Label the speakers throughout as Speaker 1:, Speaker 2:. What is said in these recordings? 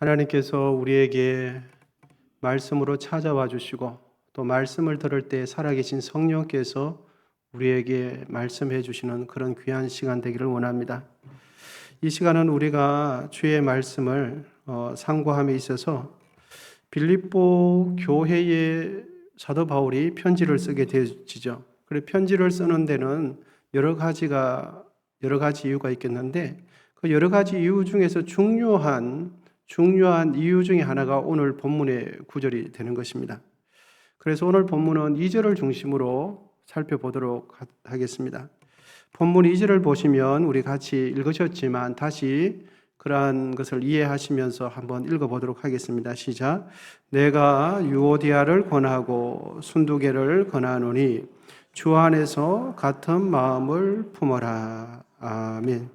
Speaker 1: 하나님께서 우리에게 말씀으로 찾아와 주시고 또 말씀을 들을 때 살아계신 성령께서 우리에게 말씀해 주시는 그런 귀한 시간 되기를 원합니다. 이 시간은 우리가 주의 말씀을 상고함에 있어서 빌립보 교회에 사도 바울이 편지를 쓰게 되어지죠. 그래 편지를 쓰는 데는 여러 가지 이유가 있겠는데 그 여러 가지 이유 중에서 중요한 이유 중에 하나가 오늘 본문의 구절이 되는 것입니다. 그래서 오늘 본문은 2절을 중심으로 살펴보도록 하겠습니다. 본문 2절을 보시면 우리 같이 읽으셨지만 다시 그러한 것을 이해하시면서 한번 읽어보도록 하겠습니다. 시작. 내가 유오디아를 권하고 순두계를 권하노니 주 안에서 같은 마음을 품어라. 아멘.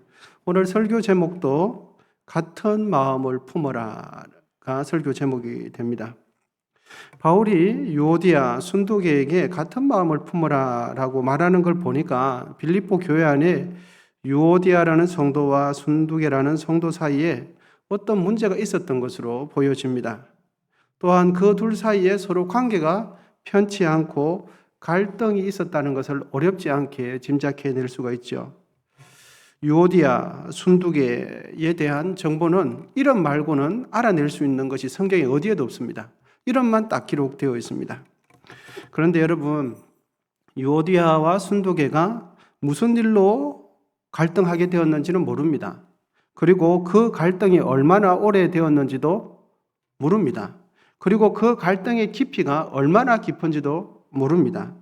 Speaker 1: 오늘 설교 제목도 같은 마음을 품어라가 설교 제목이 됩니다. 바울이 유오디아 순두계에게 같은 마음을 품어라라고 말하는 걸 보니까 빌립보 교회 안에 유오디아라는 성도와 순두계라는 성도 사이에 어떤 문제가 있었던 것으로 보여집니다. 또한 그 둘 사이에 서로 관계가 편치 않고 갈등이 있었다는 것을 어렵지 않게 짐작해낼 수가 있죠. 유오디아, 순두계에 대한 정보는 이름 말고는 알아낼 수 있는 것이 성경에 어디에도 없습니다. 이름만 딱 기록되어 있습니다. 그런데 여러분, 유오디아와 순두계가 무슨 일로 갈등하게 되었는지는 모릅니다. 그리고 그 갈등이 얼마나 오래되었는지도 모릅니다. 그리고 그 갈등의 깊이가 얼마나 깊은지도 모릅니다.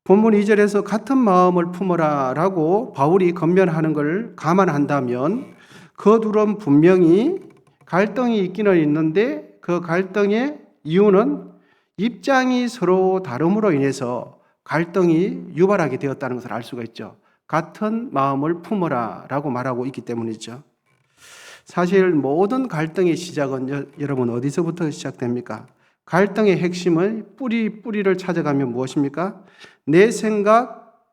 Speaker 1: 본문 2절에서 같은 마음을 품어라 라고 바울이 권면하는 걸 감안한다면 그 둘은 분명히 갈등이 있기는 있는데 그 갈등의 이유는 입장이 서로 다름으로 인해서 갈등이 유발하게 되었다는 것을 알 수가 있죠. 같은 마음을 품어라 라고 말하고 있기 때문이죠. 사실 모든 갈등의 시작은 여러분 어디서부터 시작됩니까? 갈등의 핵심은 뿌리를 찾아가면 무엇입니까? 내 생각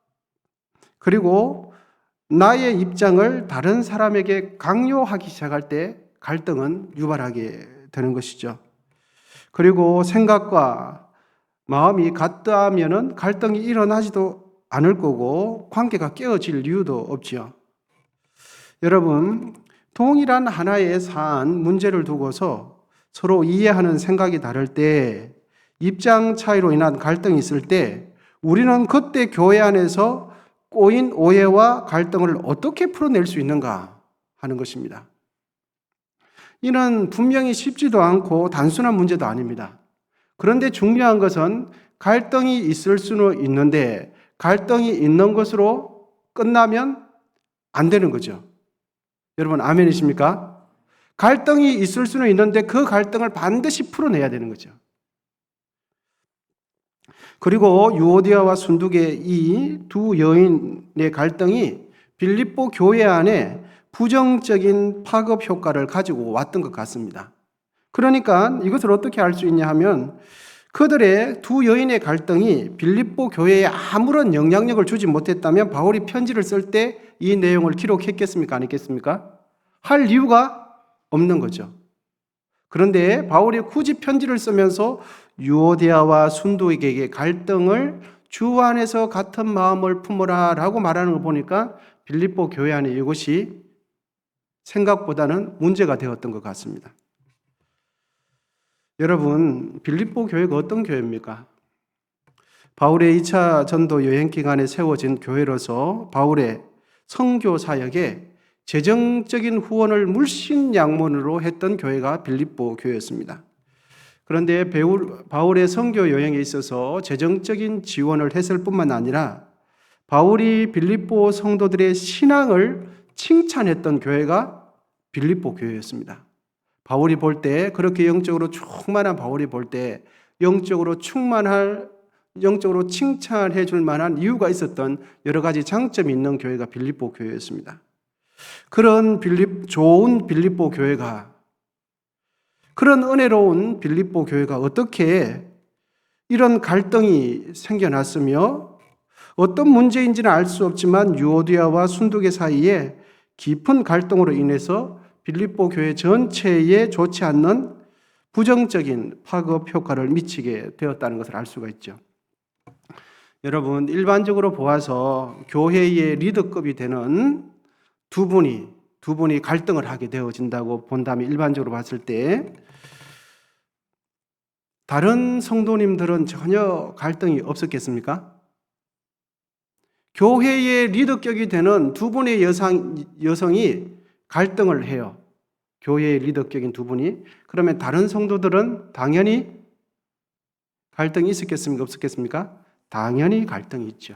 Speaker 1: 그리고 나의 입장을 다른 사람에게 강요하기 시작할 때 갈등은 유발하게 되는 것이죠. 그리고 생각과 마음이 같다면은 갈등이 일어나지도 않을 거고 관계가 깨어질 이유도 없지요. 여러분, 동일한 하나의 사안, 문제를 두고서 서로 이해하는 생각이 다를 때, 입장 차이로 인한 갈등이 있을 때 우리는 그때 교회 안에서 꼬인 오해와 갈등을 어떻게 풀어낼 수 있는가 하는 것입니다. 이는 분명히 쉽지도 않고 단순한 문제도 아닙니다. 그런데 중요한 것은 갈등이 있을 수는 있는데 갈등이 있는 것으로 끝나면 안 되는 거죠. 여러분 아멘이십니까? 갈등이 있을 수는 있는데 그 갈등을 반드시 풀어내야 되는 거죠. 그리고 유오디아와 순두계 이 두 여인의 갈등이 빌립보 교회 안에 부정적인 파급 효과를 가지고 왔던 것 같습니다. 그러니까 이것을 어떻게 알 수 있냐 하면 그들의 두 여인의 갈등이 빌립보 교회에 아무런 영향력을 주지 못했다면 바울이 편지를 쓸 때 이 내용을 기록했겠습니까? 안 했겠습니까? 할 이유가 없는 거죠. 그런데 바울이 굳이 편지를 쓰면서 유오디아와 순두계에게 갈등을 주 안에서 같은 마음을 품으라 라고 말하는 걸 보니까 빌립보 교회 안에 이것이 생각보다는 문제가 되었던 것 같습니다. 여러분, 빌립보 교회가 어떤 교회입니까? 바울의 2차 전도 여행 기간에 세워진 교회로서 바울의 선교 사역에 재정적인 후원을 물신양면으로 했던 교회가 빌립보 교회였습니다. 그런데 바울의 선교 여행에 있어서 재정적인 지원을 했을 뿐만 아니라 바울이 빌립보 성도들의 신앙을 칭찬했던 교회가 빌립보 교회였습니다. 바울이 볼 때 그렇게 영적으로 충만한 바울이 볼 때 영적으로 칭찬해 줄 만한 이유가 있었던 여러 가지 장점이 있는 교회가 빌립보 교회였습니다. 그런 좋은 빌립보 교회가 그런 은혜로운 빌립보 교회가 어떻게 이런 갈등이 생겨났으며 어떤 문제인지는 알 수 없지만 유오디아와 순두계 사이에 깊은 갈등으로 인해서 빌립보 교회 전체에 좋지 않는 부정적인 파급 효과를 미치게 되었다는 것을 알 수가 있죠. 여러분, 일반적으로 보아서 교회의 리더급이 되는 두 분이 갈등을 하게 되어진다고 본다면, 일반적으로 봤을 때 다른 성도님들은 전혀 갈등이 없었겠습니까? 교회의 리더격이 되는 두 분의 여성이 갈등을 해요. 교회의 리더격인 두 분이. 그러면 다른 성도들은 당연히 갈등이 있었겠습니까? 없었겠습니까? 당연히 갈등이 있죠.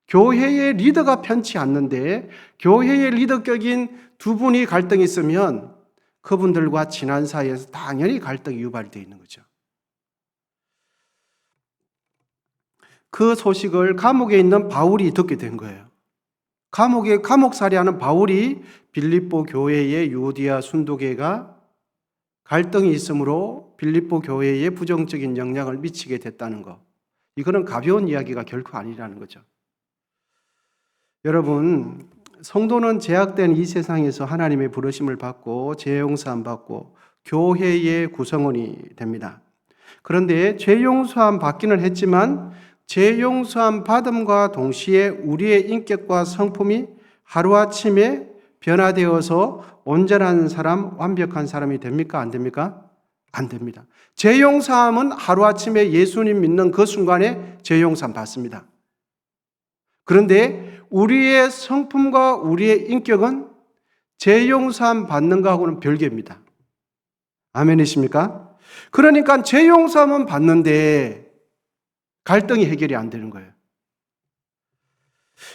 Speaker 1: 교회의 리더가 편치 않는데 교회의 리더격인 두 분이 갈등이 있으면 그분들과 친한 사이에서 당연히 갈등이 유발되어 있는 거죠. 그 소식을 감옥에 있는 바울이 듣게 된 거예요. 감옥살이하는 바울이 빌립보 교회의 유오디아 순도교회가 갈등이 있으므로 빌립보 교회에 부정적인 영향을 미치게 됐다는 것. 이거는 가벼운 이야기가 결코 아니라는 거죠. 여러분, 성도는 제약된 이 세상에서 하나님의 부르심을 받고 죄용서함 받고 교회의 구성원이 됩니다. 그런데 죄용서함 받기는 했지만 죄용서함 받음과 동시에 우리의 인격과 성품이 하루아침에 변화되어서 온전한 사람, 완벽한 사람이 됩니까? 안 됩니까? 안 됩니다. 죄용서함은 하루아침에 예수님 믿는 그 순간에 죄용서함 받습니다. 그런데 우리의 성품과 우리의 인격은 죄용서함 받는 것하고는 별개입니다. 아멘이십니까? 그러니까 죄용서함은 받는데 갈등이 해결이 안 되는 거예요.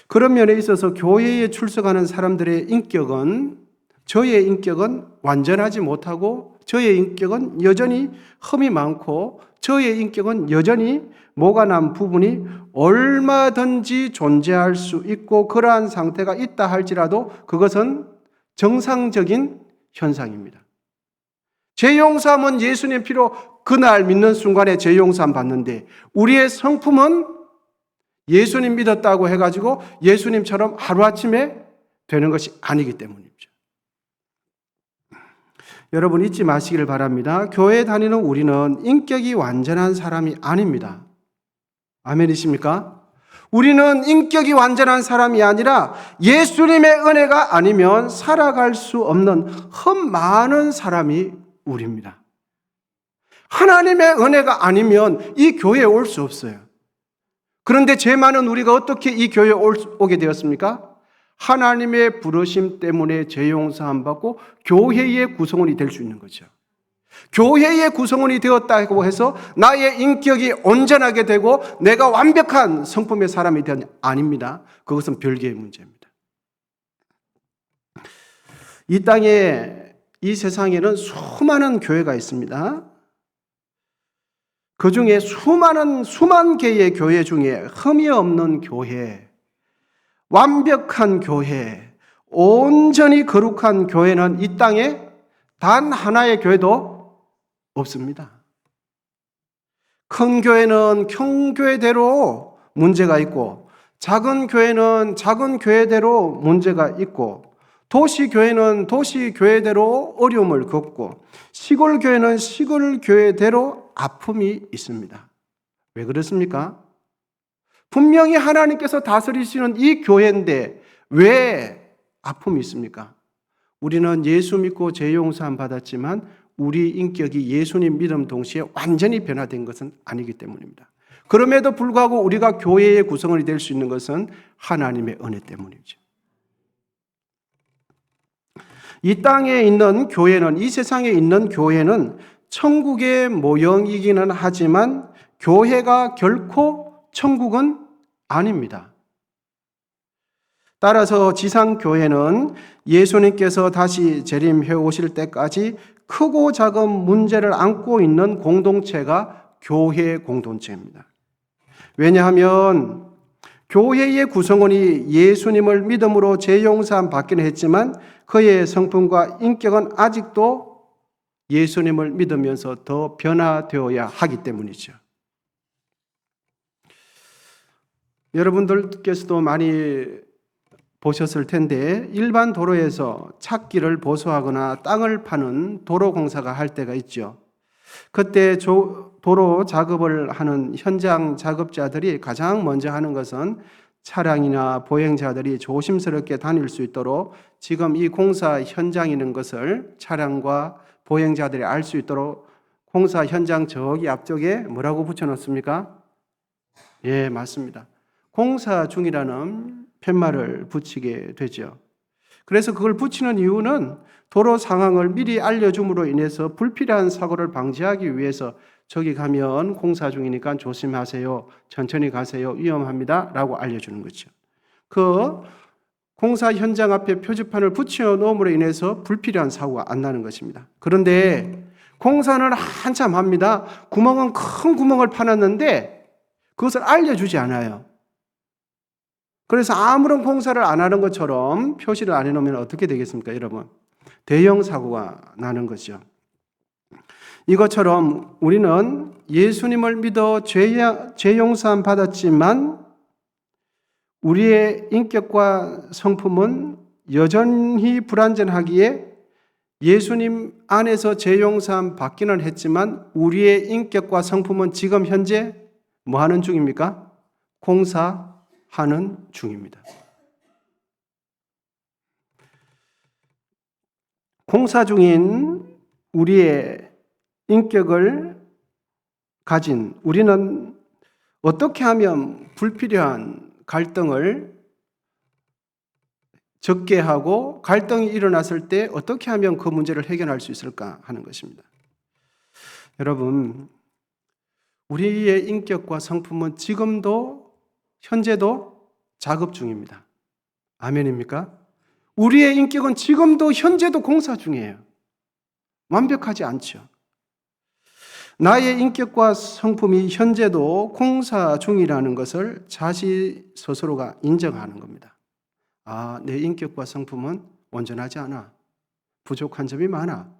Speaker 1: 그런 면에 있어서 교회에 출석하는 사람들의 인격은, 저의 인격은 완전하지 못하고 저의 인격은 여전히 흠이 많고 저의 인격은 여전히 모가 난 부분이 얼마든지 존재할 수 있고 그러한 상태가 있다 할지라도 그것은 정상적인 현상입니다. 죄용서함은 예수님 피로 그날 믿는 순간에 죄용서함 받는데 우리의 성품은 예수님 믿었다고 해가지고 예수님처럼 하루아침에 되는 것이 아니기 때문이죠. 여러분 잊지 마시기를 바랍니다. 교회 다니는 우리는 인격이 완전한 사람이 아닙니다. 아멘이십니까? 우리는 인격이 완전한 사람이 아니라 예수님의 은혜가 아니면 살아갈 수 없는 흠 많은 사람이 우리입니다. 하나님의 은혜가 아니면 이 교회에 올 수 없어요. 그런데 죄 많은 우리가 어떻게 이 교회에 오게 되었습니까? 하나님의 부르심 때문에 죄 용서함 받고 교회의 구성원이 될 수 있는 거죠. 교회의 구성원이 되었다고 해서 나의 인격이 온전하게 되고 내가 완벽한 성품의 사람이 되는 아닙니다. 그것은 별개의 문제입니다. 이 땅에, 이 세상에는 수많은 교회가 있습니다. 그 중에 수만 개의 교회 중에 흠이 없는 교회, 완벽한 교회, 온전히 거룩한 교회는 이 땅에 단 하나의 교회도 없습니다. 큰 교회는 큰 교회대로 문제가 있고 작은 교회는 작은 교회대로 문제가 있고 도시 교회는 도시 교회대로 어려움을 겪고 시골 교회는 시골 교회대로 아픔이 있습니다. 왜 그렇습니까? 분명히 하나님께서 다스리시는 이 교회인데 왜 아픔이 있습니까? 우리는 예수 믿고 죄 용서함 받았지만 우리 인격이 예수님 믿음 동시에 완전히 변화된 것은 아니기 때문입니다. 그럼에도 불구하고 우리가 교회의 구성원이 될 수 있는 것은 하나님의 은혜 때문이죠. 이 땅에 있는 교회는, 이 세상에 있는 교회는 천국의 모형이기는 하지만 교회가 결코 천국은 아닙니다. 따라서 지상교회는 예수님께서 다시 재림해 오실 때까지 크고 작은 문제를 안고 있는 공동체가 교회 공동체입니다. 왜냐하면 교회의 구성원이 예수님을 믿음으로 죄 용서함 받기는 했지만 그의 성품과 인격은 아직도 예수님을 믿으면서 더 변화되어야 하기 때문이죠. 여러분들께서도 많이 보셨을 텐데 일반 도로에서 찾기를 보수하거나 땅을 파는 도로공사가 할 때가 있죠. 그때 도로 작업을 하는 현장 작업자들이 가장 먼저 하는 것은 차량이나 보행자들이 조심스럽게 다닐 수 있도록 지금 이 공사 현장이 있는 것을 차량과 보행자들이 알 수 있도록 공사 현장 저기 앞쪽에 뭐라고 붙여놓습니까? 예, 맞습니다. 공사 중이라는 팻말을 붙이게 되죠. 그래서 그걸 붙이는 이유는 도로 상황을 미리 알려줌으로 인해서 불필요한 사고를 방지하기 위해서 저기 가면 공사 중이니까 조심하세요. 천천히 가세요. 위험합니다. 라고 알려주는 거죠. 그 공사 현장 앞에 표지판을 붙여 놓음으로 인해서 불필요한 사고가 안 나는 것입니다. 그런데 공사는 한참 합니다. 구멍은 큰 구멍을 파놨는데 그것을 알려주지 않아요. 그래서 아무런 공사를 안 하는 것처럼 표시를 안 해놓으면 어떻게 되겠습니까, 여러분? 대형 사고가 나는 거죠. 이것처럼 우리는 예수님을 믿어 죄 용서함 받았지만 우리의 인격과 성품은 여전히 불완전하기에 예수님 안에서 죄 용서함 받기는 했지만 우리의 인격과 성품은 지금 현재 뭐 하는 중입니까? 공사하는 중입니다. 공사 중인 우리의 인격을 가진 우리는 어떻게 하면 불필요한 갈등을 적게 하고 갈등이 일어났을 때 어떻게 하면 그 문제를 해결할 수 있을까 하는 것입니다. 여러분, 우리의 인격과 성품은 지금도 현재도 작업 중입니다. 아멘입니까? 우리의 인격은 지금도 현재도 공사 중이에요. 완벽하지 않죠. 나의 인격과 성품이 현재도 공사 중이라는 것을 자신 스스로가 인정하는 겁니다. 아, 내 인격과 성품은 온전하지 않아. 부족한 점이 많아.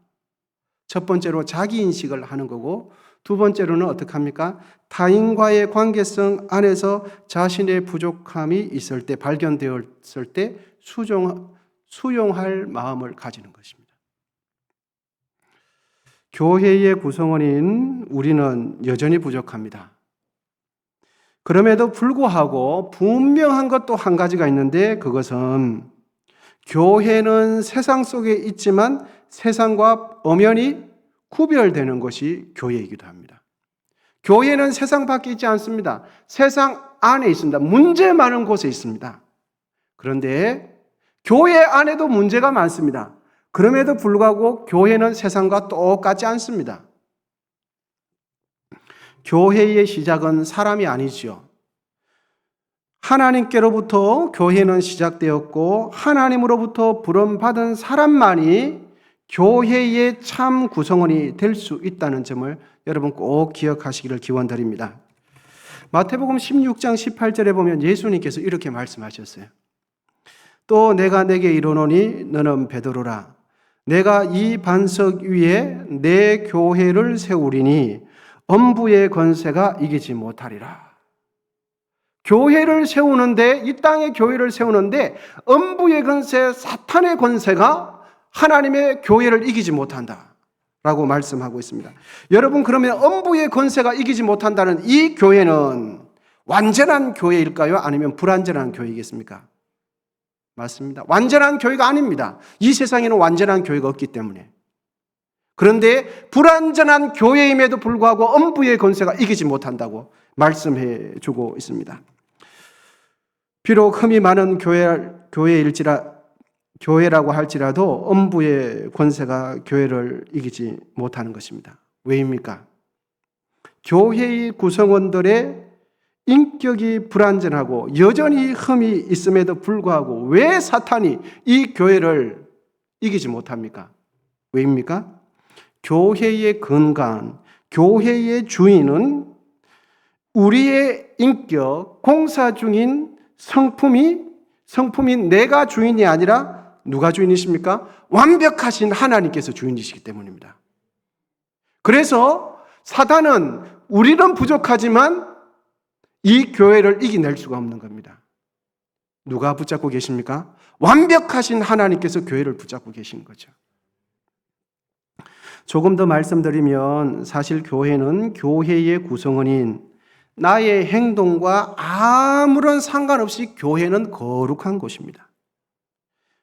Speaker 1: 첫 번째로 자기 인식을 하는 거고 두 번째로는 어떻게 합니까? 타인과의 관계성 안에서 자신의 부족함이 있을 때, 발견되었을 때 수용할 마음을 가지는 것입니다. 교회의 구성원인 우리는 여전히 부족합니다. 그럼에도 불구하고 분명한 것도 한 가지가 있는데 그것은 교회는 세상 속에 있지만 세상과 엄연히 구별되는 것이 교회이기도 합니다. 교회는 세상 밖에 있지 않습니다. 세상 안에 있습니다. 문제 많은 곳에 있습니다. 그런데 교회 안에도 문제가 많습니다. 그럼에도 불구하고 교회는 세상과 똑같지 않습니다. 교회의 시작은 사람이 아니지요. 하나님께로부터 교회는 시작되었고 하나님으로부터 부름받은 사람만이 교회의 참 구성원이 될 수 있다는 점을 여러분 꼭 기억하시기를 기원드립니다. 마태복음 16장 18절에 보면 예수님께서 이렇게 말씀하셨어요. 또 내가 내게 이르노니 너는 베드로라. 내가 이 반석 위에 내 교회를 세우리니 엄부의 권세가 이기지 못하리라. 교회를 세우는데, 이 땅에 교회를 세우는데 엄부의 권세, 사탄의 권세가 하나님의 교회를 이기지 못한다 라고 말씀하고 있습니다. 여러분, 그러면 엄부의 권세가 이기지 못한다는 이 교회는 완전한 교회일까요? 아니면 불완전한 교회이겠습니까? 맞습니다. 완전한 교회가 아닙니다. 이 세상에는 완전한 교회가 없기 때문에. 그런데 불완전한 교회임에도 불구하고 엄부의 권세가 이기지 못한다고 말씀해 주고 있습니다. 비록 흠이 많은 교회라고 할지라도 엄부의 권세가 교회를 이기지 못하는 것입니다. 왜입니까? 교회의 구성원들의 인격이 불완전하고 여전히 흠이 있음에도 불구하고 왜 사탄이 이 교회를 이기지 못합니까? 왜입니까? 교회의 건강, 교회의 주인은 우리의 인격, 공사 중인 성품인 내가 주인이 아니라 누가 주인이십니까? 완벽하신 하나님께서 주인이시기 때문입니다. 그래서 사탄은 우리는 부족하지만 이 교회를 이겨낼 수가 없는 겁니다. 누가 붙잡고 계십니까? 완벽하신 하나님께서 교회를 붙잡고 계신 거죠. 조금 더 말씀드리면 사실 교회는 교회의 구성원인 나의 행동과 아무런 상관없이 교회는 거룩한 곳입니다.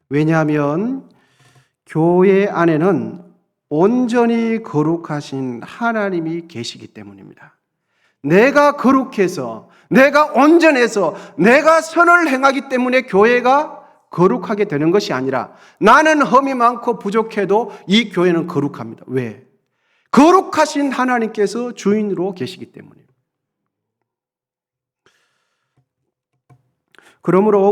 Speaker 1: 왜냐하면 교회 안에는 온전히 거룩하신 하나님이 계시기 때문입니다. 내가 거룩해서, 내가 온전해서, 내가 선을 행하기 때문에 교회가 거룩하게 되는 것이 아니라 나는 흠이 많고 부족해도 이 교회는 거룩합니다. 왜? 거룩하신 하나님께서 주인으로 계시기 때문이에요. 그러므로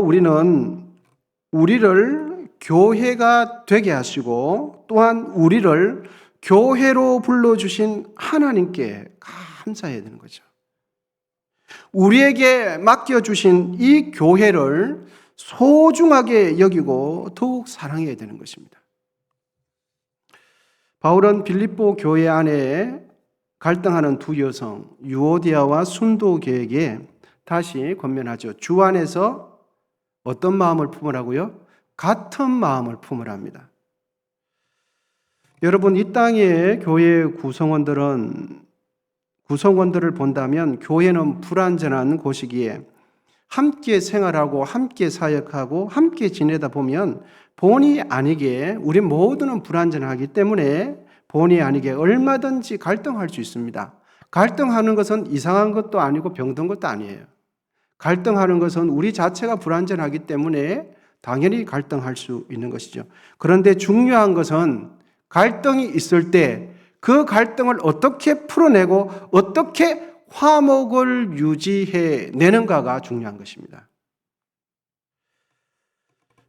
Speaker 1: 우리를 교회가 되게 하시고 또한 우리를 교회로 불러주신 하나님께 감사해야 되는 거죠. 우리에게 맡겨주신 이 교회를 소중하게 여기고 더욱 사랑해야 되는 것입니다. 바울은 빌립보 교회 안에 갈등하는 두 여성 유오디아와 순도계에게 다시 권면하죠. 주 안에서 어떤 마음을 품으라고요? 같은 마음을 품으랍니다. 여러분, 이 땅의 교회 구성원들을 본다면 교회는 불완전한 곳이기에 함께 생활하고 함께 사역하고 함께 지내다 보면 본의 아니게 우리 모두는 불완전하기 때문에 본의 아니게 얼마든지 갈등할 수 있습니다. 갈등하는 것은 이상한 것도 아니고 병든 것도 아니에요. 갈등하는 것은 우리 자체가 불완전하기 때문에 당연히 갈등할 수 있는 것이죠. 그런데 중요한 것은 갈등이 있을 때 그 갈등을 어떻게 풀어내고 어떻게 화목을 유지해 내는가가 중요한 것입니다.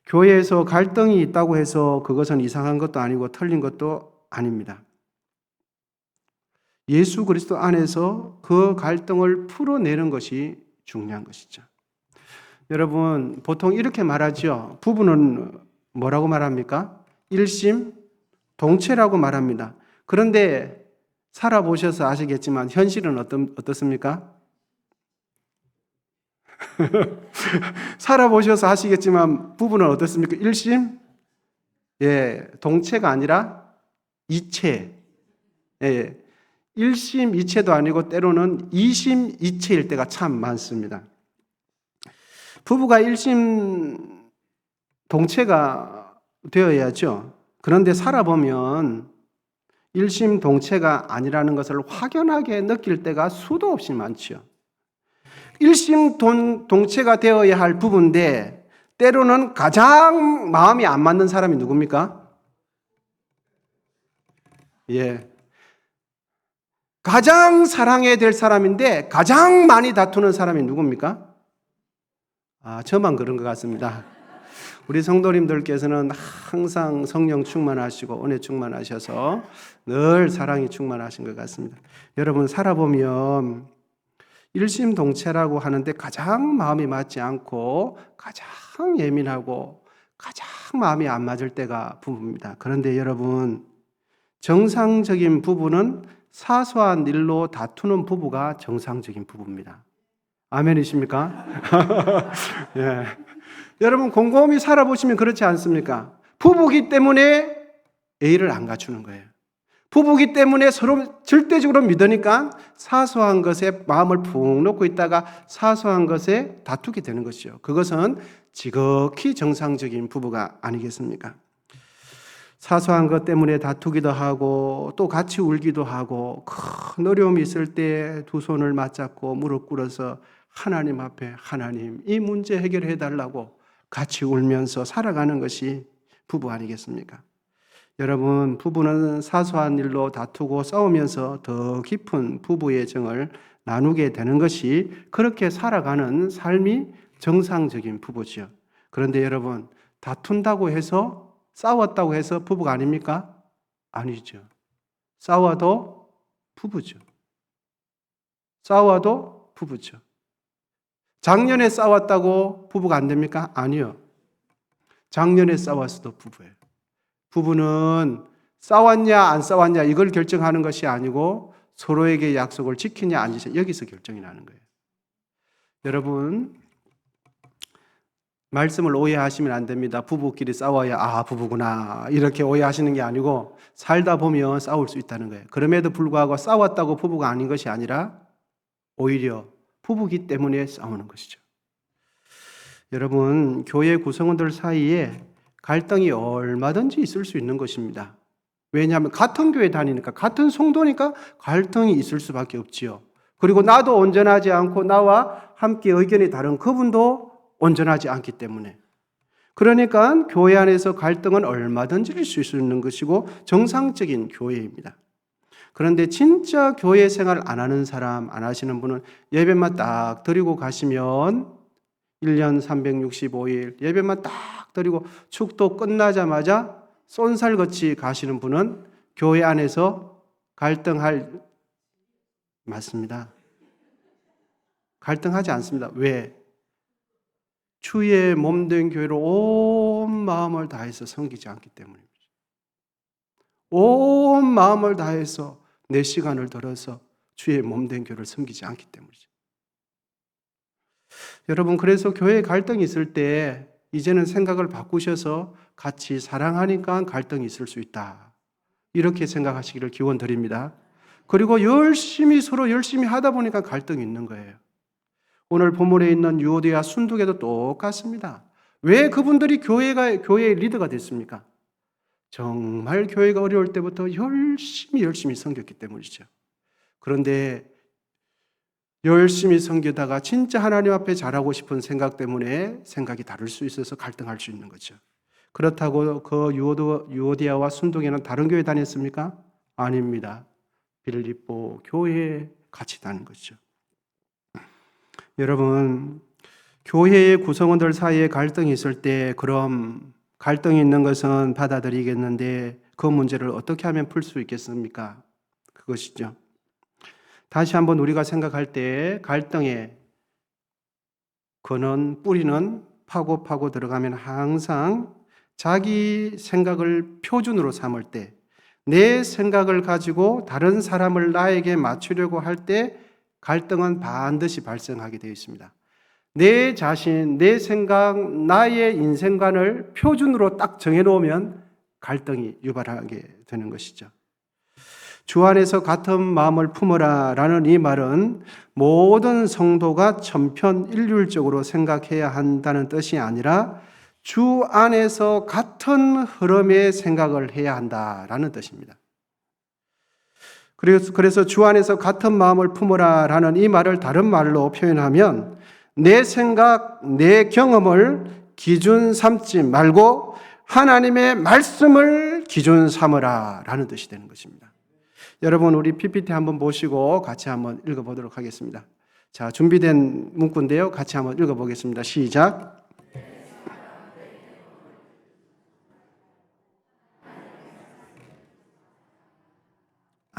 Speaker 1: 교회에서 갈등이 있다고 해서 그것은 이상한 것도 아니고 틀린 것도 아닙니다. 예수 그리스도 안에서 그 갈등을 풀어내는 것이 중요한 것이죠. 여러분, 보통 이렇게 말하죠. 부부는 뭐라고 말합니까? 일심동체라고 말합니다. 그런데 살아보셔서 아시겠지만 현실은 어떻습니까? 살아보셔서 아시겠지만 부부는 어떻습니까? 일심? 예, 동체가 아니라 이체. 예, 일심 이체도 아니고 때로는 이심 이체일 때가 참 많습니다. 부부가 일심 동체가 되어야죠. 그런데 살아보면 일심동체가 아니라는 것을 확연하게 느낄 때가 수도 없이 많죠. 일심동체가 되어야 할 부부인데 때로는 가장 마음이 안 맞는 사람이 누굽니까? 예. 가장 사랑해야 될 사람인데 가장 많이 다투는 사람이 누굽니까? 저만 그런 것 같습니다. 우리 성도님들께서는 항상 성령 충만하시고 은혜 충만하셔서 늘 사랑이 충만하신 것 같습니다. 여러분, 살아보면 일심동체라고 하는데 가장 마음이 맞지 않고 가장 예민하고 가장 마음이 안 맞을 때가 부부입니다. 그런데 여러분, 정상적인 부부는 사소한 일로 다투는 부부가 정상적인 부부입니다. 아멘이십니까? 예. 여러분, 곰곰이 살아보시면 그렇지 않습니까? 부부기 때문에 A를 안 갖추는 거예요. 부부기 때문에 서로 절대적으로 믿으니까 사소한 것에 마음을 푹 놓고 있다가 사소한 것에 다투게 되는 것이죠. 그것은 지극히 정상적인 부부가 아니겠습니까? 사소한 것 때문에 다투기도 하고 또 같이 울기도 하고 큰 어려움이 있을 때 두 손을 맞잡고 무릎 꿇어서 하나님 앞에 하나님 이 문제 해결해 달라고 같이 울면서 살아가는 것이 부부 아니겠습니까? 여러분, 부부는 사소한 일로 다투고 싸우면서 더 깊은 부부의 정을 나누게 되는 것이 그렇게 살아가는 삶이 정상적인 부부지요. 그런데 여러분, 다툰다고 해서 싸웠다고 해서 부부가 아닙니까? 아니죠. 싸워도 부부죠. 싸워도 부부죠. 작년에 싸웠다고 부부가 안 됩니까? 아니요. 작년에 싸웠어도 부부예요. 부부는 싸웠냐 안 싸웠냐 이걸 결정하는 것이 아니고 서로에게 약속을 지키냐 안 지키냐 여기서 결정이 나는 거예요. 여러분, 말씀을 오해하시면 안 됩니다. 부부끼리 싸워야 부부구나 이렇게 오해하시는 게 아니고 살다 보면 싸울 수 있다는 거예요. 그럼에도 불구하고 싸웠다고 부부가 아닌 것이 아니라 오히려 부부기 때문에 싸우는 것이죠. 여러분, 교회 구성원들 사이에 갈등이 얼마든지 있을 수 있는 것입니다. 왜냐하면 같은 교회 다니니까, 같은 성도니까 갈등이 있을 수밖에 없지요. 그리고 나도 온전하지 않고 나와 함께 의견이 다른 그분도 온전하지 않기 때문에. 그러니까 교회 안에서 갈등은 얼마든지 있을 수 있는 것이고 정상적인 교회입니다. 그런데 진짜 교회 생활 안 하는 사람, 안 하시는 분은 예배만 딱 드리고 가시면 1년 365일 예배만 딱 드리고 축도 끝나자마자 쏜살같이 가시는 분은 교회 안에서 맞습니다. 갈등하지 않습니다. 왜? 주의 몸된 교회를 온 마음을 다해서 섬기지 않기 때문입니다. 온 마음을 다해서 내 시간을 들어서 주의 몸된 교회를 섬기지 않기 때문이죠. 여러분, 그래서 교회에 갈등이 있을 때 이제는 생각을 바꾸셔서 같이 사랑하니까 갈등이 있을 수 있다. 이렇게 생각하시기를 기원드립니다. 그리고 서로 열심히 하다 보니까 갈등이 있는 거예요. 오늘 본문에 있는 유오디아 순두계도 똑같습니다. 왜 그분들이 교회의 리더가 됐습니까? 정말 교회가 어려울 때부터 열심히 섬겼기 때문이죠. 그런데 열심히 섬기다가 진짜 하나님 앞에 잘하고 싶은 생각 때문에 생각이 다를 수 있어서 갈등할 수 있는 거죠. 그렇다고 그 유오디아와 순두계는 다른 교회 다녔습니까? 아닙니다. 빌립보 교회에 같이 다닌 것이죠. 여러분, 교회의 구성원들 사이에 갈등이 있을 때 그럼 갈등이 있는 것은 받아들이겠는데 그 문제를 어떻게 하면 풀 수 있겠습니까? 그것이죠. 다시 한번 우리가 생각할 때 갈등의 근원, 뿌리는 파고 들어가면 항상 자기 생각을 표준으로 삼을 때, 내 생각을 가지고 다른 사람을 나에게 맞추려고 할 때 갈등은 반드시 발생하게 되어 있습니다. 내 자신, 내 생각, 나의 인생관을 표준으로 딱 정해놓으면 갈등이 유발하게 되는 것이죠. 주 안에서 같은 마음을 품어라 라는 이 말은 모든 성도가 천편일률적으로 생각해야 한다는 뜻이 아니라 주 안에서 같은 흐름의 생각을 해야 한다라는 뜻입니다. 그래서 주 안에서 같은 마음을 품어라 라는 이 말을 다른 말로 표현하면 내 생각, 내 경험을 기준 삼지 말고 하나님의 말씀을 기준 삼으라 라는 뜻이 되는 것입니다. 여러분, 우리 PPT 한번 보시고 같이 한번 읽어보도록 하겠습니다. 자, 준비된 문구인데요. 같이 한번 읽어보겠습니다. 시작.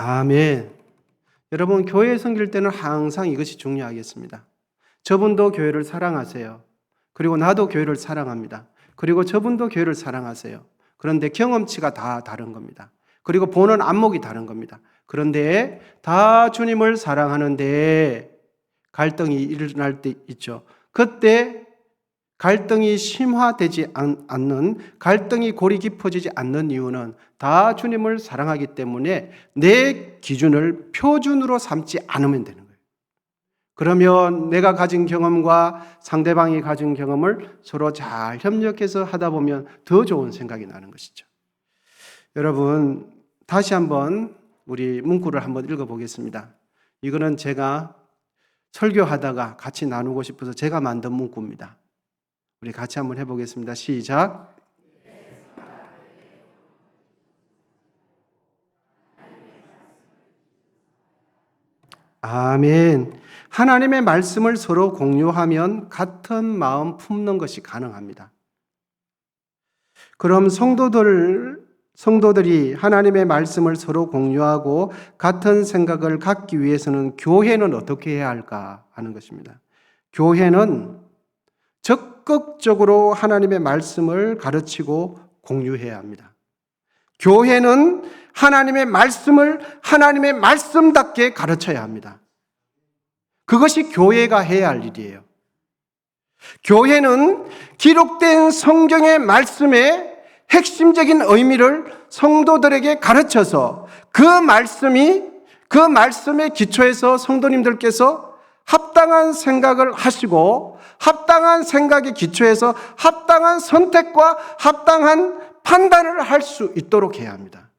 Speaker 1: 아멘. 여러분, 교회 섬길 때는 항상 이것이 중요하겠습니다. 저분도 교회를 사랑하세요. 그리고 나도 교회를 사랑합니다. 그리고 저분도 교회를 사랑하세요. 그런데 경험치가 다 다른 겁니다. 그리고 보는 안목이 다른 겁니다. 그런데 다 주님을 사랑하는데 갈등이 일어날 때 있죠. 그때 갈등이 심화되지 않는, 갈등이 골이 깊어지지 않는 이유는 다 주님을 사랑하기 때문에 내 기준을 표준으로 삼지 않으면 되는 거예요. 그러면 내가 가진 경험과 상대방이 가진 경험을 서로 잘 협력해서 하다 보면 더 좋은 생각이 나는 것이죠. 여러분, 다시 한번 우리 문구를 한번 읽어보겠습니다. 이거는 제가 설교하다가 같이 나누고 싶어서 제가 만든 문구입니다. 우리 같이 한번 해보겠습니다. 시작. 아멘. 하나님의 말씀을 서로 공유하면 같은 마음 품는 것이 가능합니다. 그럼 성도들이 하나님의 말씀을 서로 공유하고 같은 생각을 갖기 위해서는 교회는 어떻게 해야 할까 하는 것입니다. 교회는 적극적으로 하나님의 말씀을 가르치고 공유해야 합니다. 교회는 하나님의 말씀을 하나님의 말씀답게 가르쳐야 합니다. 그것이 교회가 해야 할 일이에요. 교회는 기록된 성경의 말씀의 핵심적인 의미를 성도들에게 가르쳐서 그 말씀의 기초에서 성도님들께서 합당한 생각을 하시고 합당한 생각의 기초에서 합당한 선택과 합당한 판단을 할 수 있도록 해야 합니다.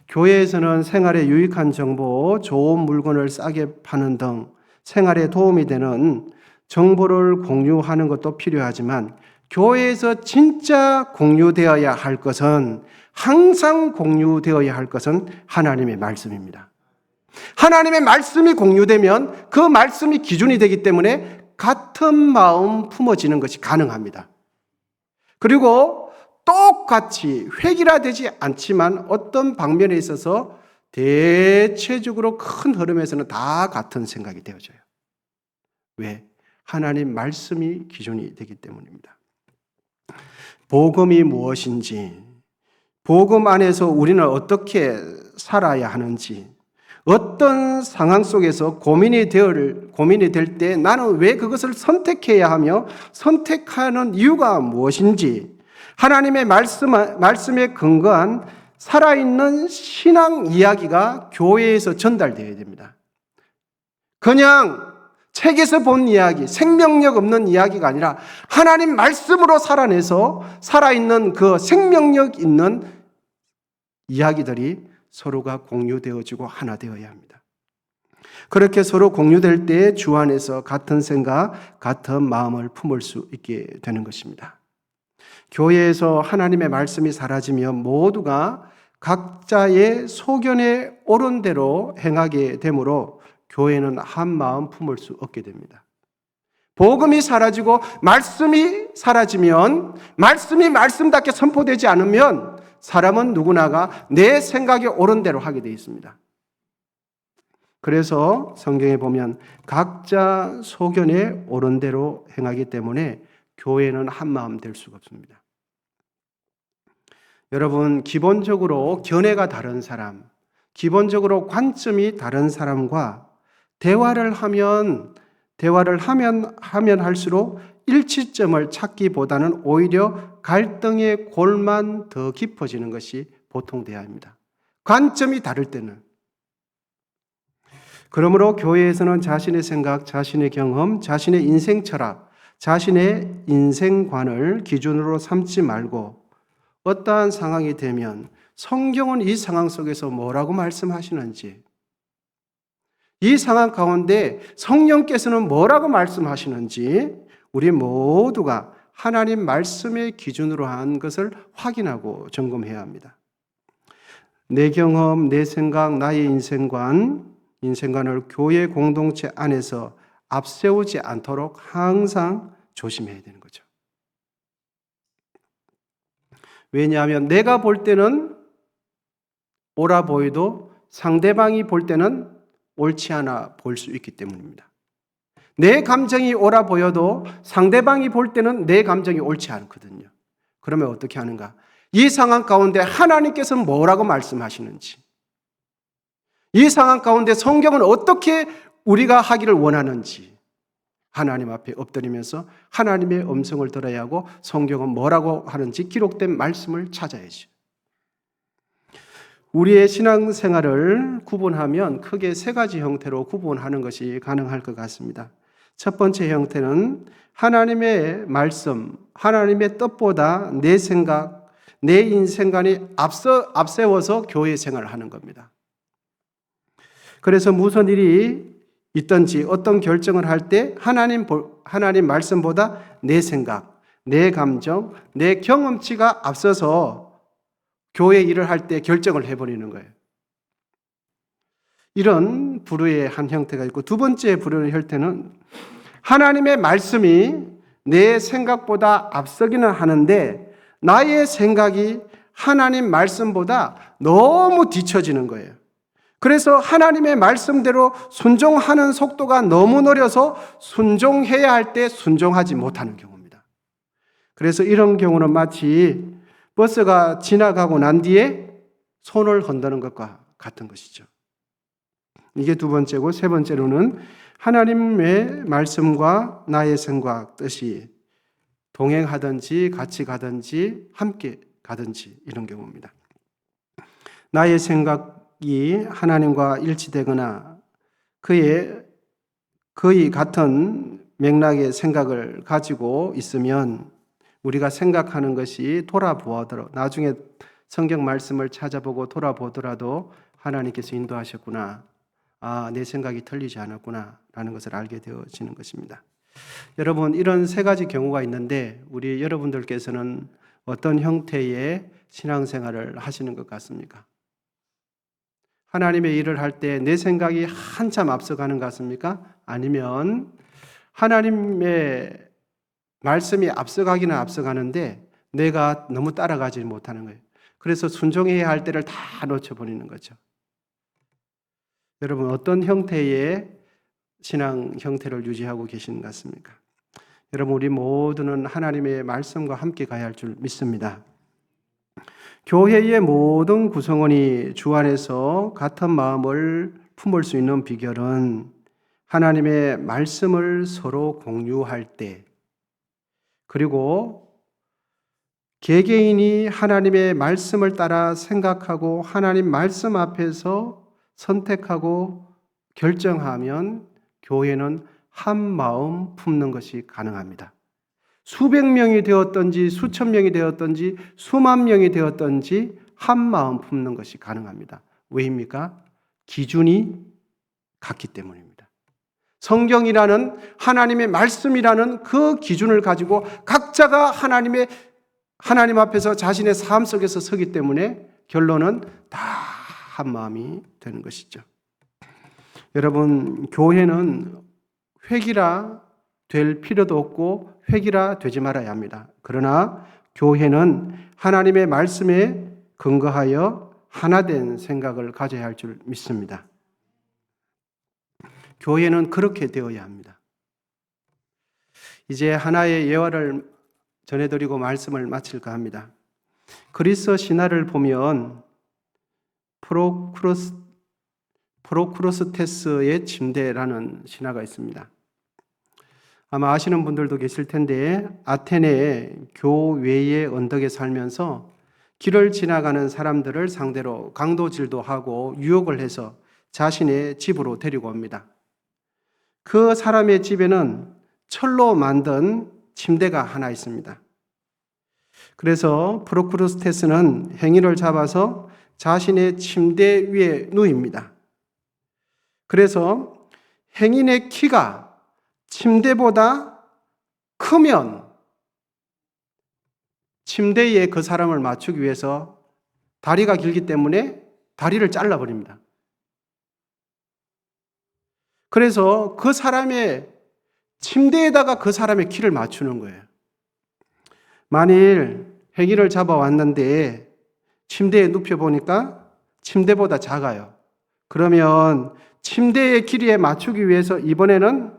Speaker 1: 교회에서는 생활에 유익한 정보, 좋은 물건을 싸게 파는 등 생활에 도움이 되는 정보를 공유하는 것도 필요하지만 교회에서 진짜 공유되어야 할 것은, 항상 공유되어야 할 것은 하나님의 말씀입니다. 하나님의 말씀이 공유되면 그 말씀이 기준이 되기 때문에 같은 마음 품어지는 것이 가능합니다. 그리고 똑같이 획일화되지 않지만 어떤 방면에 있어서 대체적으로 큰 흐름에서는 다 같은 생각이 되어져요. 왜? 하나님 말씀이 기준이 되기 때문입니다. 복음이 무엇인지, 복음 안에서 우리는 어떻게 살아야 하는지, 어떤 상황 속에서 고민이 될 때 나는 왜 그것을 선택해야 하며 선택하는 이유가 무엇인지, 하나님의 말씀에 근거한 살아있는 신앙 이야기가 교회에서 전달되어야 됩니다. 그냥 책에서 본 이야기, 생명력 없는 이야기가 아니라 하나님 말씀으로 살아내서 살아있는 그 생명력 있는 이야기들이 서로가 공유되어지고 하나 되어야 합니다. 그렇게 서로 공유될 때 주 안에서 같은 생각, 같은 마음을 품을 수 있게 되는 것입니다. 교회에서 하나님의 말씀이 사라지면 모두가 각자의 소견에 옳은 대로 행하게 되므로 교회는 한 마음 품을 수 없게 됩니다. 복음이 사라지고 말씀이 사라지면, 말씀이 말씀답게 선포되지 않으면 사람은 누구나가 내 생각에 옳은 대로 하게 되어 있습니다. 그래서 성경에 보면 각자 소견에 옳은 대로 행하기 때문에 교회는 한 마음 될 수가 없습니다. 여러분, 기본적으로 견해가 다른 사람, 기본적으로 관점이 다른 사람과 대화를 하면 할수록 일치점을 찾기보다는 오히려 갈등의 골만 더 깊어지는 것이 보통 대화입니다. 관점이 다를 때는. 그러므로 교회에서는 자신의 생각, 자신의 경험, 자신의 인생 철학, 자신의 인생관을 기준으로 삼지 말고 어떠한 상황이 되면 성경은 이 상황 속에서 뭐라고 말씀하시는지, 이 상황 가운데 성령께서는 뭐라고 말씀하시는지 우리 모두가 하나님 말씀의 기준으로 한 것을 확인하고 점검해야 합니다. 내 경험, 내 생각, 나의 인생관을 교회 공동체 안에서 앞세우지 않도록 항상 조심해야 되는 거죠. 왜냐하면 내가 볼 때는 옳아 보여도 상대방이 볼 때는 옳지 않아 보일 수 있기 때문입니다. 내 감정이 옳아 보여도 상대방이 볼 때는 내 감정이 옳지 않거든요. 그러면 어떻게 하는가? 이 상황 가운데 하나님께서는 뭐라고 말씀하시는지, 이 상황 가운데 성경은 어떻게 우리가 하기를 원하는지 하나님 앞에 엎드리면서 하나님의 음성을 들어야 하고 성경은 뭐라고 하는지 기록된 말씀을 찾아야죠. 우리의 신앙생활을 구분하면 크게 세 가지 형태로 구분하는 것이 가능할 것 같습니다. 첫 번째 형태는 하나님의 말씀, 하나님의 뜻보다 내 생각, 내 인생관이 앞세워서 교회 생활을 하는 겁니다. 그래서 무슨 일이 있든지 어떤 결정을 할 때 하나님 말씀보다 내 생각, 내 감정, 내 경험치가 앞서서 교회 일을 할 때 결정을 해버리는 거예요. 이런 불의의 한 형태가 있고, 두 번째 불의의 형태는 하나님의 말씀이 내 생각보다 앞서기는 하는데 나의 생각이 하나님 말씀보다 너무 뒤처지는 거예요. 그래서 하나님의 말씀대로 순종하는 속도가 너무 느려서 순종해야 할 때 순종하지 못하는 경우입니다. 그래서 이런 경우는 마치 버스가 지나가고 난 뒤에 손을 흔드는 것과 같은 것이죠. 이게 두 번째고, 세 번째로는 하나님의 말씀과 나의 생각, 뜻이 동행하든지 같이 가든지 함께 가든지 이런 경우입니다. 나의 생각이 하나님과 일치되거나 거의 같은 맥락의 생각을 가지고 있으면 우리가 생각하는 것이 나중에 성경 말씀을 찾아보고 돌아보더라도 하나님께서 인도하셨구나. 내 생각이 틀리지 않았구나 라는 것을 알게 되어지는 것입니다. 여러분, 이런 세 가지 경우가 있는데 우리 여러분들께서는 어떤 형태의 신앙생활을 하시는 것 같습니까? 하나님의 일을 할 때 내 생각이 한참 앞서가는 것 같습니까? 아니면 하나님의 말씀이 앞서가기는 앞서가는데 내가 너무 따라가지 못하는 거예요. 그래서 순종해야 할 때를 다 놓쳐버리는 거죠. 여러분, 어떤 형태의 신앙 형태를 유지하고 계신 것 같습니까? 여러분, 우리 모두는 하나님의 말씀과 함께 가야 할 줄 믿습니다. 교회의 모든 구성원이 주 안에서 같은 마음을 품을 수 있는 비결은 하나님의 말씀을 서로 공유할 때, 그리고 개개인이 하나님의 말씀을 따라 생각하고 하나님 말씀 앞에서 선택하고 결정하면 교회는 한 마음 품는 것이 가능합니다. 수백 명이 되었든지 수천 명이 되었든지 수만 명이 되었든지 한 마음 품는 것이 가능합니다. 왜입니까? 기준이 같기 때문입니다. 성경이라는 하나님의 말씀이라는 그 기준을 가지고 각자가 하나님 앞에서 자신의 삶 속에서 서기 때문에 결론은 다 한 마음이 되는 것이죠. 여러분, 교회는 획이라 될 필요도 없고 획이라 되지 말아야 합니다. 그러나 교회는 하나님의 말씀에 근거하여 하나된 생각을 가져야 할 줄 믿습니다. 교회는 그렇게 되어야 합니다. 이제 하나의 예화를 전해드리고 말씀을 마칠까 합니다. 그리스 신화를 보면 프로크루스테스의 침대라는 신화가 있습니다. 아마 아시는 분들도 계실 텐데 아테네 교외의 언덕에 살면서 길을 지나가는 사람들을 상대로 강도질도 하고 유혹을 해서 자신의 집으로 데리고 옵니다. 그 사람의 집에는 철로 만든 침대가 하나 있습니다. 그래서 프로크루스테스는 행인을 잡아서 자신의 침대 위에 누입니다. 그래서 행인의 키가 침대보다 크면 침대에 그 사람을 맞추기 위해서 다리가 길기 때문에 다리를 잘라버립니다. 그래서 그 사람의 침대에다가 그 사람의 키를 맞추는 거예요. 만일 행인을 잡아왔는데 침대에 눕혀보니까 침대보다 작아요. 그러면 침대의 길이에 맞추기 위해서 이번에는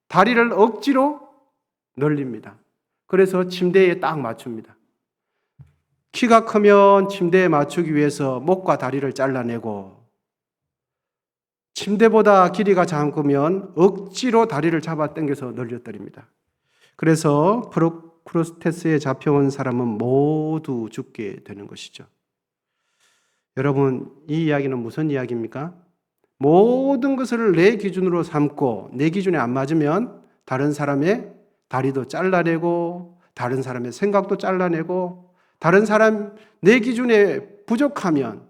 Speaker 1: 다리를 억지로 늘립니다. 그래서 침대에 딱 맞춥니다. 키가 크면 침대에 맞추기 위해서 목과 다리를 잘라내고 침대보다 길이가 작으면 억지로 다리를 잡아 당겨서 늘려뜨립니다. 그래서 프로크루스테스에 잡혀온 사람은 모두 죽게 되는 것이죠. 여러분, 이 이야기는 무슨 이야기입니까? 모든 것을 내 기준으로 삼고 내 기준에 안 맞으면 다른 사람의 다리도 잘라내고 다른 사람의 생각도 잘라내고 다른 사람 내 기준에 부족하면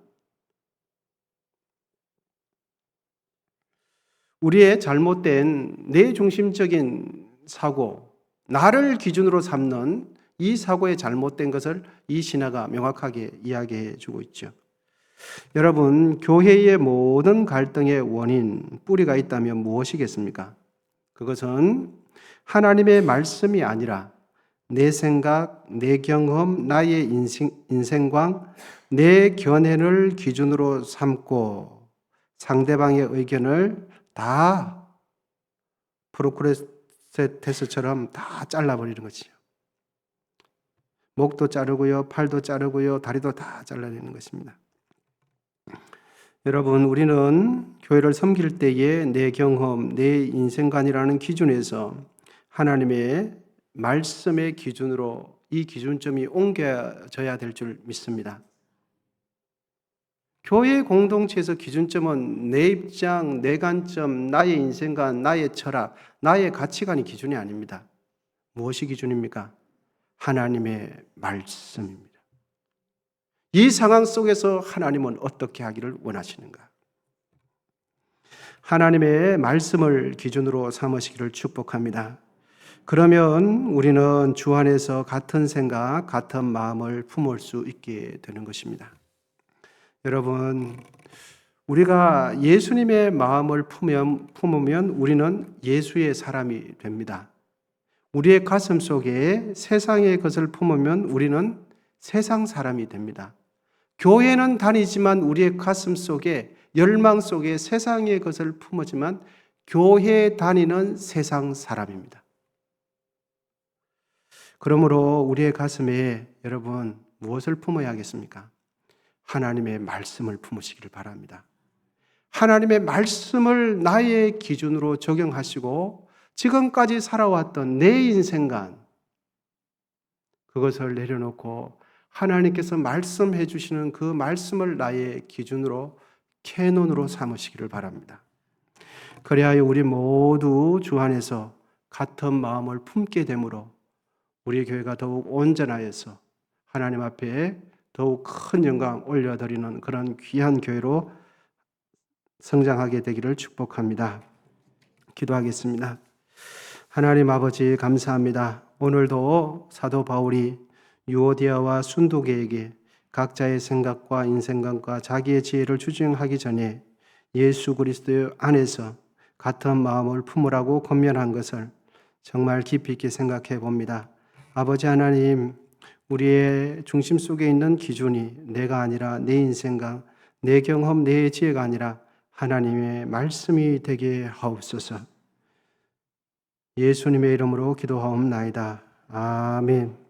Speaker 1: 우리의 잘못된 내 중심적인 사고, 나를 기준으로 삼는 이 사고의 잘못된 것을 이 신화가 명확하게 이야기해 주고 있죠. 여러분, 교회의 모든 갈등의 원인, 뿌리가 있다면 무엇이겠습니까? 그것은 하나님의 말씀이 아니라 내 생각, 내 경험, 나의 인생관, 내 견해를 기준으로 삼고 상대방의 의견을 다 프로크루스테스처럼 다 잘라버리는 것이죠. 목도 자르고요, 팔도 자르고요, 다리도 다 잘라내는 것입니다. 여러분, 우리는 교회를 섬길 때에 내 경험, 내 인생관이라는 기준에서 하나님의 말씀의 기준으로 이 기준점이 옮겨져야 될 줄 믿습니다. 교회 공동체에서 기준점은 내 입장, 내 관점, 나의 인생관, 나의 철학, 나의 가치관이 기준이 아닙니다. 무엇이 기준입니까? 하나님의 말씀입니다. 이 상황 속에서 하나님은 어떻게 하기를 원하시는가? 하나님의 말씀을 기준으로 삼으시기를 축복합니다. 그러면 우리는 주 안에서 같은 생각, 같은 마음을 품을 수 있게 되는 것입니다. 여러분, 우리가 예수님의 마음을 품으면 우리는 예수의 사람이 됩니다. 우리의 가슴 속에 세상의 것을 품으면 우리는 세상 사람이 됩니다. 교회는 다니지만 우리의 가슴 속에 열망 속에 세상의 것을 품었지만 교회에 다니는 세상 사람입니다. 그러므로 우리의 가슴에 여러분 무엇을 품어야 하겠습니까? 하나님의 말씀을 품으시기를 바랍니다. 하나님의 말씀을 나의 기준으로 적용하시고 지금까지 살아왔던 내 인생관 그것을 내려놓고 하나님께서 말씀해 주시는 그 말씀을 나의 기준으로 캐논으로 삼으시기를 바랍니다. 그리하여 우리 모두 주 안에서 같은 마음을 품게 되므로 우리 교회가 더욱 온전하여서 하나님 앞에 더욱 큰 영광 올려드리는 그런 귀한 교회로 성장하게 되기를 축복합니다. 기도하겠습니다. 하나님 아버지 감사합니다. 오늘도 사도 바울이 유오디아와 순도계에게 각자의 생각과 인생관과 자기의 지혜를 주장하기 전에 예수 그리스도 안에서 같은 마음을 품으라고 권면한 것을 정말 깊이 있게 생각해 봅니다. 아버지 하나님, 우리의 중심 속에 있는 기준이 내가 아니라 내 인생관, 내 경험, 내 지혜가 아니라 하나님의 말씀이 되게 하옵소서. 예수님의 이름으로 기도하옵나이다. 아멘.